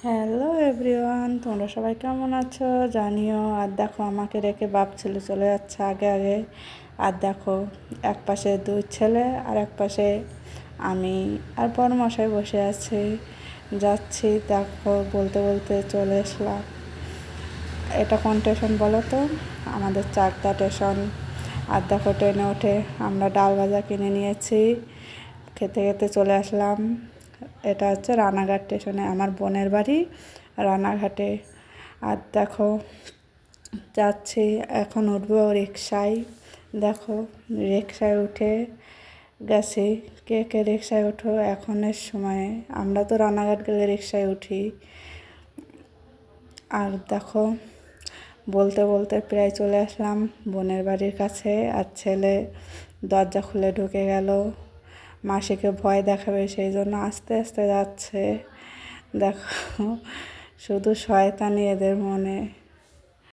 Hello everyone, তোমরা সবাই কেমন আছো জানিও। আর দেখো আমাকে রেখে বাপ ছেলে চলে যাচ্ছে আগে আগে। আর দেখো এক পাশে দুই ছেলে আর এক পাশে আমি আর বড়মশাই বসে আছি। যাচ্ছি, দেখো বলতে বলতে চলে আসলাম। এটা কোন স্টেশন বলো তো? আমাদের চাকদা স্টেশন। আর দেখো ট্রেনে উঠে আমরা ডাল ভাজা কিনে নিয়েছি, খেতে খেতে চলে আসলাম। এটা হচ্ছে রানাঘাট স্টেশনে, আমার বোনের বাড়ি রানাঘাটে। আর দেখো যাচ্ছি, এখন উঠবো রিকশায়। দেখো রিকশায় উঠে গেছি। কে কে রিকশায় ওঠো এখনের সময়ে? আমরা তো রানাঘাট গেলে রিকশায় উঠি। আর দেখো বলতে বলতে প্রায় চলে আসলাম বোনের বাড়ির কাছে। আর ছেলে দরজা খুলে ঢুকে গেল, মাসিকে ভয় দেখাবে সেই জন্য আস্তে আস্তে যাচ্ছে। দেখো শুধু শয়তানি এদের মনে।